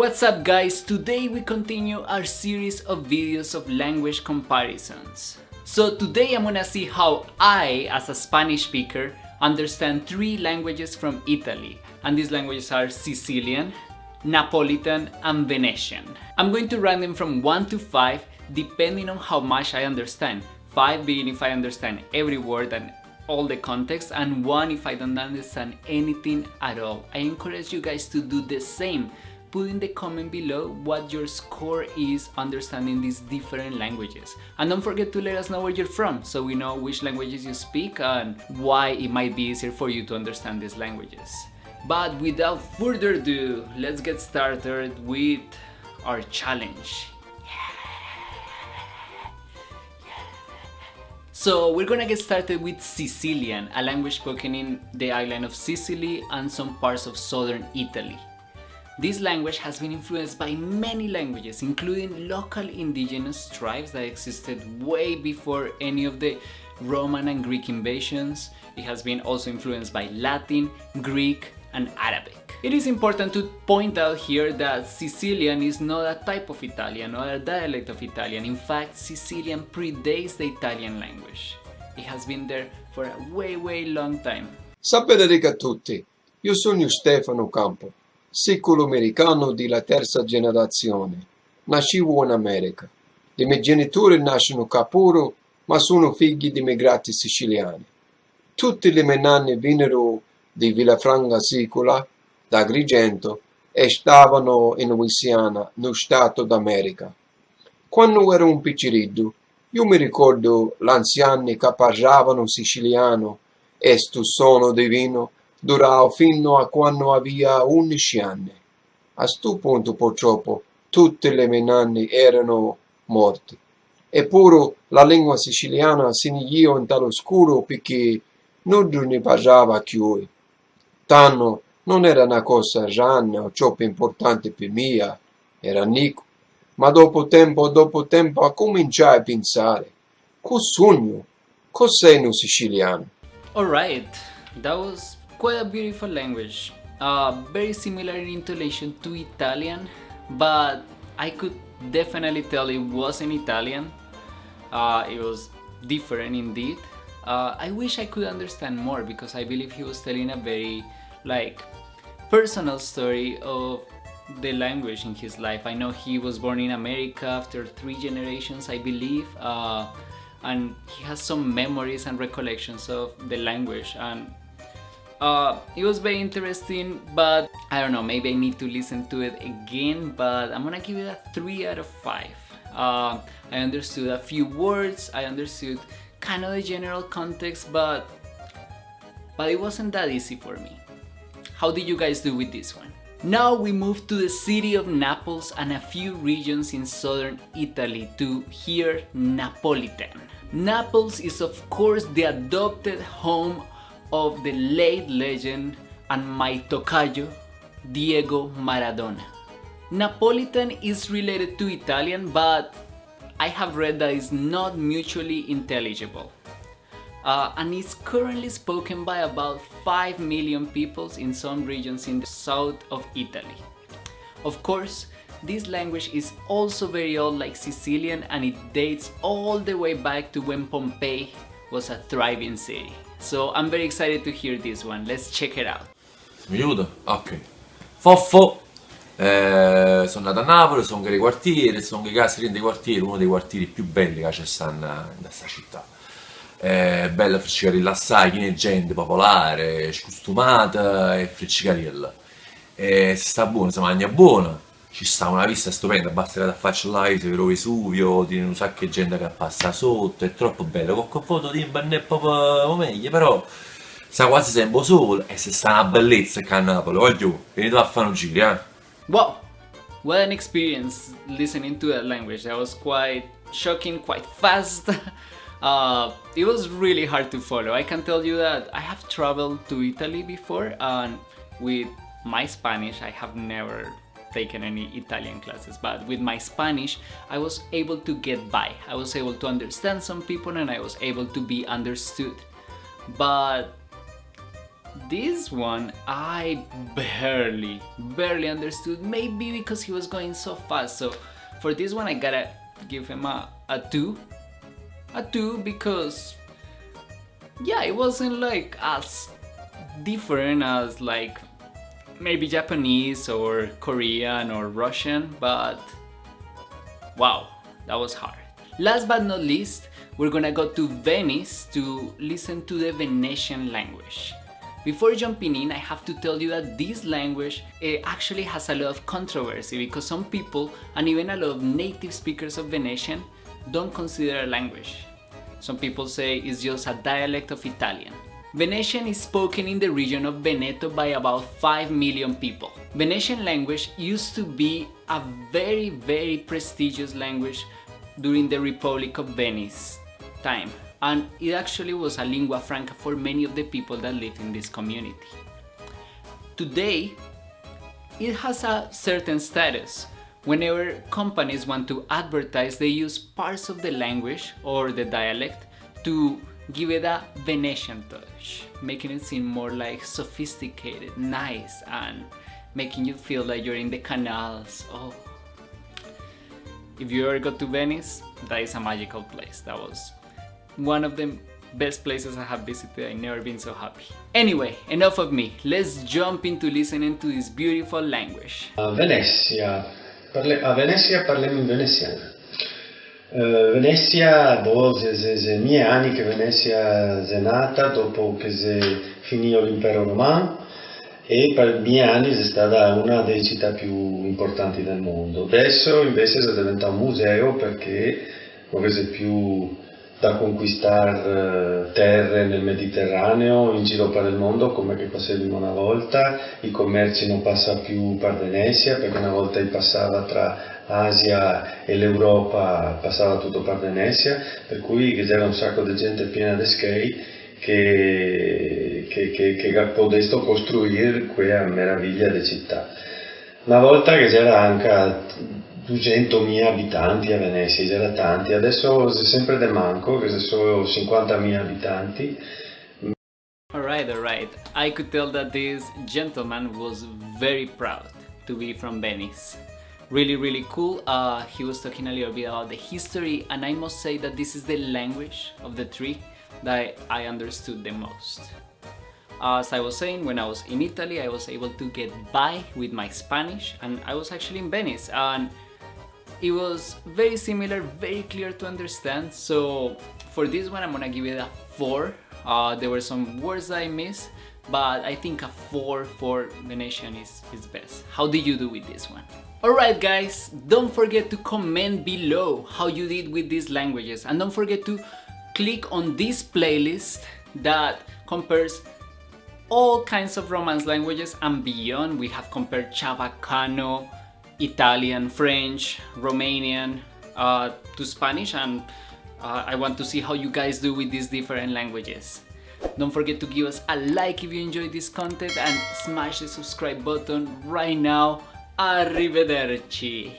What's up guys, today we continue our series of videos of language comparisons. So today I'm gonna see how I, as a Spanish speaker, understand 3 languages from Italy. And these languages are Sicilian, Neapolitan and Venetian. I'm going to rank them from 1 to 5 depending on how much I understand. 5 being if I understand every word and all the context, and 1 if I don't understand anything at all. I encourage you guys to do the same. Put in the comment below what your score is understanding these different languages. And don't forget to let us know where you're from so we know which languages you speak and why it might be easier for you to understand these languages. But without further ado, let's get started with our challenge. So we're gonna get started with Sicilian, a language spoken in the island of Sicily and some parts of southern Italy. This language has been influenced by many languages, including local indigenous tribes that existed way before any of the Roman and Greek invasions. It has been also influenced by Latin, Greek, and Arabic. It is important to point out here that Sicilian is not a type of Italian or a dialect of Italian. In fact, Sicilian predates the Italian language. It has been there for a way long time. Sapete a tutti, io sono Stefano Campo, siculo-americano di la terza generazione. Nascivo in America. I miei genitori nascono a Capuro, ma sono figli di immigrati siciliani. Tutti i miei nonni vennero di Villafranca Sicola, da Agrigento, e stavano in Louisiana, no Stato d'America. Quando ero un picciriddu, io mi ricordo gli anziani che parlavano siciliano e sto suono divino durava fino a quando aveva 11 anni. A sto punto purtroppo tutti i miei nonni erano morti. Eppure la lingua siciliana si iniziò in tale oscuro perché non ne parlava più. Tanto non era una cosa rana o troppo importante per me, era Nico. Ma dopo tempo a cominciare a pensare, cos'è un siciliano? Alright, that was quite a beautiful language. Very similar in intonation to Italian, but I could definitely tell it wasn't Italian. It was different indeed. I wish I could understand more because I believe he was telling a very personal story of the language in his life. I know he was born in America after 3 generations, I believe, and he has some memories and recollections of the language, and it was very interesting, but I don't know, maybe I need to listen to it again, but I'm gonna give it a 3 out of 5. I understood a few words, I understood kind of the general context, but it wasn't that easy for me. How did you guys do with this one? Now we move to the city of Naples and a few regions in southern Italy to hear Neapolitan. Naples is of course the adopted home of the late legend and my tocayo, Diego Maradona. Neapolitan is related to Italian, but I have read that it's not mutually intelligible. And is currently spoken by about 5 million people in some regions in the south of Italy. Of course, this language is also very old like Sicilian, and it dates all the way back to when Pompeii was a thriving city. So I'm very excited to hear this one. Let's check it out. Mi aiuta? Ok. Foffo. Sono nato a Napoli, sono dei quartieri, sono i casi dei quartieri, uno dei quartieri più belli che c'è in questa città. Bella friccicarella assai, piena di gente, popolare, costumata e friccicarella. Si sta buono, si mangia buono, ci sta una vista stupenda, basta che ti affacci là, si vede Vesuvio, tiene un sacco di gente che passa sotto, è troppo bello, con foto di non è proprio meglio, però sta quasi sempre solo e se sta una bellezza che a Napoli, voglio, venite a fare un giro, eh? Wow, what an experience listening to that language. That was quite shocking, quite fast. It was really hard to follow. I can tell you that I have traveled to Italy before, and with my Spanish I have never taken any Italian classes, but with my Spanish I was able to get by. I was able to understand some people and I was able to be understood. But This one I barely understood, maybe because he was going so fast. So for this one I gotta give him a 2. A 2 because yeah, it wasn't like as different as like maybe Japanese or Korean or Russian, but wow, that was hard. Last but not least, we're gonna go to Venice to listen to the Venetian language. Before jumping in, I have to tell you that this language actually has a lot of controversy because some people, and even a lot of native speakers of Venetian, don't consider a language. Some people say it's just a dialect of Italian. Venetian is spoken in the region of Veneto by about 5 million people. Venetian language used to be a very prestigious language during the Republic of Venice time, and it actually was a lingua franca for many of the people that live in this community. Today, it has a certain status. Whenever companies want to advertise, they use parts of the language or the dialect to give it a Venetian touch, making it seem more like sophisticated, nice, and making you feel like you're in the canals. Oh, if you ever go to Venice, that is a magical place. That was one of the best places I have visited. I've never been so happy. Anyway, enough of me. Let's jump into listening to this beautiful language. Venezia. A Venezia parliamo in veneziano. Venezia, c'est miei anni che Venezia è nata dopo che si finì l'impero romano e per miei anni è stata una delle città più importanti del mondo. Adesso invece è diventato un museo perché non è più da conquistare terre nel Mediterraneo in giro per il mondo come che facevamo una volta, i commerci non passano più per Venezia perché una volta passava tra Asia e l'Europa, passava tutto per Venezia, per cui c'era un sacco di gente piena di skate che ha potuto costruire quella meraviglia di città. Una volta che c'era anche 200.000 abitanti a Venezia, c'era tanti, adesso è sempre del manco, che sono 50.000 abitanti. Alright, I could tell that this gentleman was very proud to be from Venice. Really cool. He was talking a little bit about the history, and I must say that this is the language of the three that I understood the most. As I was saying, when I was in Italy, I was able to get by with my Spanish, and I was actually in Venice, and it was very similar, very clear to understand. So for this one, I'm gonna give it a 4. There were some words that I missed, but I think a 4 for Venetian is best. How did you do with this one? Alright guys, don't forget to comment below how you did with these languages, and don't forget to click on this playlist that compares all kinds of Romance languages and beyond. We have compared Chavacano, Italian, French, Romanian to Spanish, and I want to see how you guys do with these different languages. Don't forget to give us a like if you enjoyed this content and smash the subscribe button right now. Arrivederci!